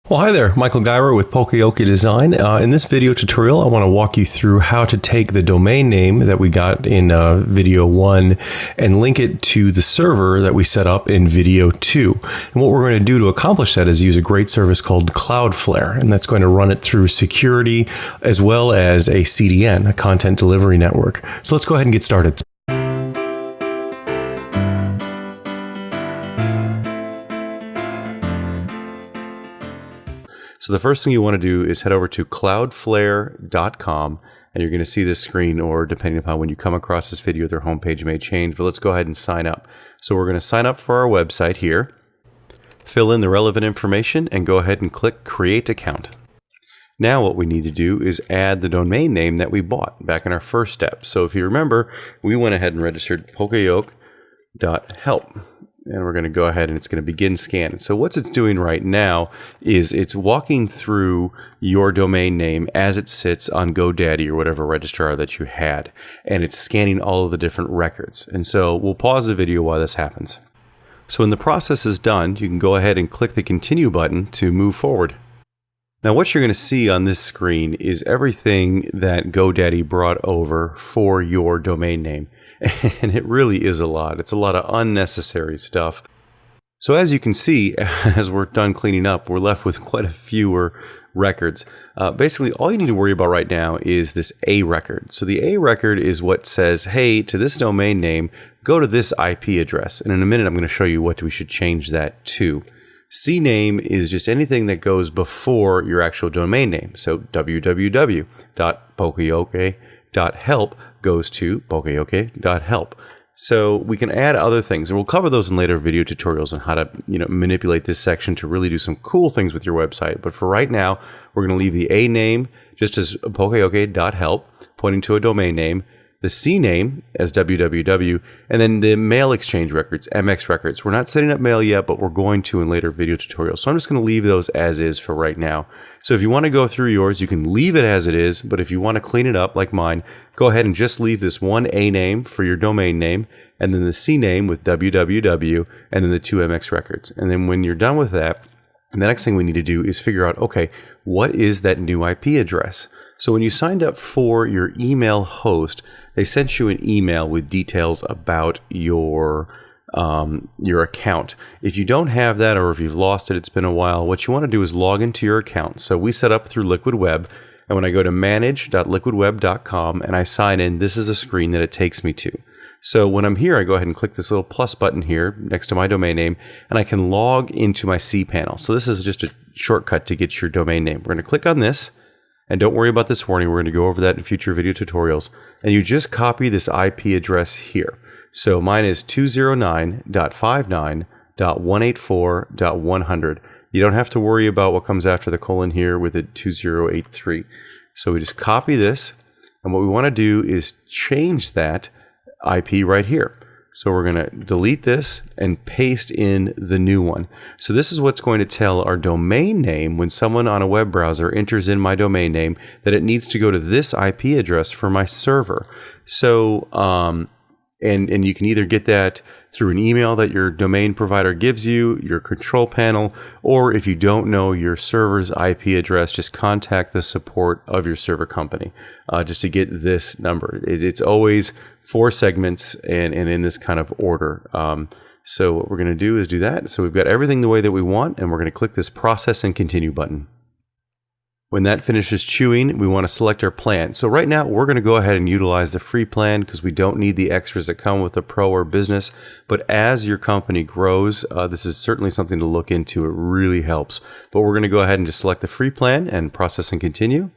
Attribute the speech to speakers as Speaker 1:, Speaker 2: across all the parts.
Speaker 1: Well, hi there, Michael Guyver with Pokeyoke Design. In this video tutorial, I want to walk you through how to take the domain name that we got in video 1 and link it to the server that we set up in video 2. And what we're going to do to accomplish that is use a great service called CloudFlare, and that's going to run it through security as well as a CDN, a content delivery network. So let's go ahead and get started. So the first thing you want to do is head over to cloudflare.com, and you're going to see this screen, or depending upon when you come across this video, their homepage may change, but let's go ahead and sign up. So we're going to sign up for our website here, fill in the relevant information, and go ahead and click Create Account. Now what we need to do is add the domain name that we bought back in our first step. So if you remember, we went ahead and registered pokeyoke.help. And we're going to go ahead and it's going to begin scanning. So what it's doing right now is it's walking through your domain name as it sits on GoDaddy or whatever registrar that you had. And it's scanning all of the different records. And so we'll pause the video while this happens. So when the process is done, you can go ahead and click the continue button to move forward. Now what you're going to see on this screen is everything that GoDaddy brought over for your domain name. And it really is a lot. It's a lot of unnecessary stuff. So as you can see, as we're done cleaning up, we're left with quite a fewer records. Basically, all you need to worry about right now is this A record. So the A record is what says, hey, to this domain name, go to this IP address. And in a minute, I'm going to show you what we should change that to. C name is just anything that goes before your actual domain name. So www.pokeyoke.help goes to pokeyoke.help. So we can add other things, and we'll cover those in later video tutorials on how to manipulate this section to really do some cool things with your website. But for right now, we're going to leave the A name just as pokeyoke.help, pointing to a domain name, the C name as www, and then the mail exchange records, MX records. We're not setting up mail yet, but we're going to in later video tutorials. So I'm just going to leave those as is for right now. So if you want to go through yours, you can leave it as it is, but if you want to clean it up like mine, go ahead and just leave this one A name for your domain name, and then the C name with www, and then the two MX records. And then when you're done with that, the next thing we need to do is figure out, okay, what is that new IP address? So when you signed up for your email host, they sent you an email with details about your account. If you don't have that, or if you've lost it, it's been a while, what you want to do is log into your account. So we set up through Liquid Web, and when I go to manage.liquidweb.com and I sign in, this is a screen that it takes me to. So when I'm here, I go ahead and click this little plus button here next to my domain name, and I can log into my cPanel. So this is just a shortcut to get your domain name. We're going to click on this, and don't worry about this warning. We're going to go over that in future video tutorials. And you just copy this IP address here. So mine is 209.59.184.100. You don't have to worry about what comes after the colon here with it 2083. So we just copy this, and what we want to do is change that IP right here. So we're going to delete this and paste in the new one. So this is what's going to tell our domain name when someone on a web browser enters in my domain name that it needs to go to this IP address for my server. So and you can either get that through an email that your domain provider gives you, your control panel, or if you don't know your server's IP address, just contact the support of your server company just to get this number. It's always 4 segments and in this kind of order. So what we're going to do is do that. So we've got everything the way that we want, and we're going to click this Process and Continue button. When that finishes chewing, we want to select our plan. So right now, we're going to go ahead and utilize the free plan because we don't need the extras that come with the Pro or Business. But as your company grows, this is certainly something to look into. It really helps. But we're going to go ahead and just select the free plan and Process and Continue.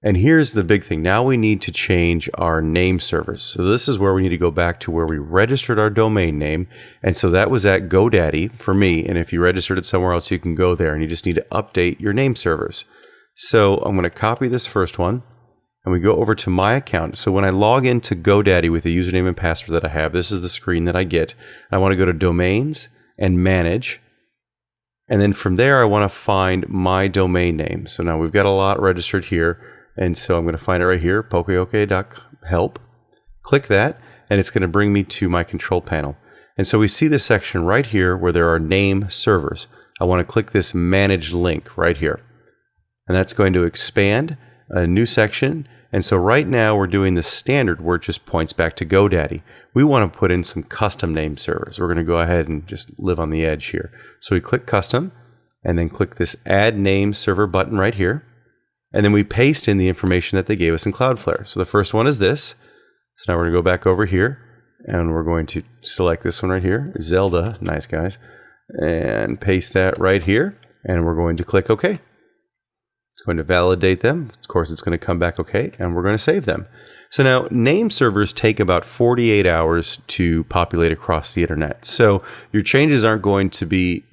Speaker 1: And here's the big thing. Now we need to change our name servers. So this is where we need to go back to where we registered our domain name. And so that was at GoDaddy for me. And if you registered it somewhere else, you can go there and you just need to update your name servers. So I'm going to copy this first one, and we go over to my account. So when I log into GoDaddy with the username and password that I have, this is the screen that I get. I want to go to Domains and Manage. And then from there, I want to find my domain name. So now we've got a lot registered here. And so I'm going to find it right here, pokeyoke.help. Click that, and it's going to bring me to my control panel. And so we see this section right here where there are name servers. I want to click this manage link right here. And that's going to expand a new section. And so right now we're doing the standard where it just points back to GoDaddy. We want to put in some custom name servers. We're going to go ahead and just live on the edge here. So we click custom and then click this add name server button right here. And then we paste in the information that they gave us in CloudFlare. So the first one is this. So now we're going to go back over here and we're going to select this one right here, Zelda, nice guys, and paste that right here. And we're going to click OK. It's going to validate them. Of course, it's going to come back OK, and we're going to save them. So now, name servers take about 48 hours to populate across the internet. So your changes aren't going to be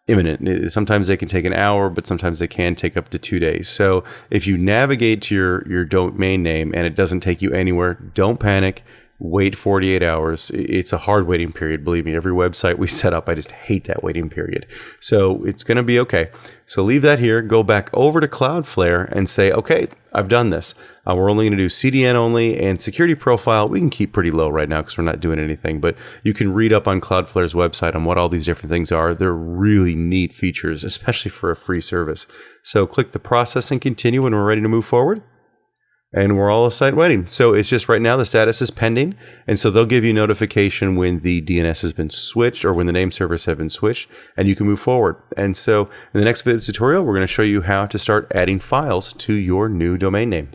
Speaker 1: imminent. Sometimes they can take an hour, but sometimes they can take up to 2 days. So if you navigate to your domain name and it doesn't take you anywhere, don't panic. Wait 48 hours. It's a hard waiting period. Believe me, every website we set up, I just hate that waiting period. So it's going to be okay. So leave that here, go back over to Cloudflare and say, okay, I've done this. We're only going to do CDN only, and security profile we can keep pretty low right now because we're not doing anything. But you can read up on Cloudflare's website on what all these different things are. They're really neat features, especially for a free service. So click the process and continue when we're ready to move forward. And we're all site waiting. So it's just right now the status is pending. And so they'll give you notification when the DNS has been switched or when the name servers have been switched, and you can move forward. And so in the next video tutorial, we're going to show you how to start adding files to your new domain name.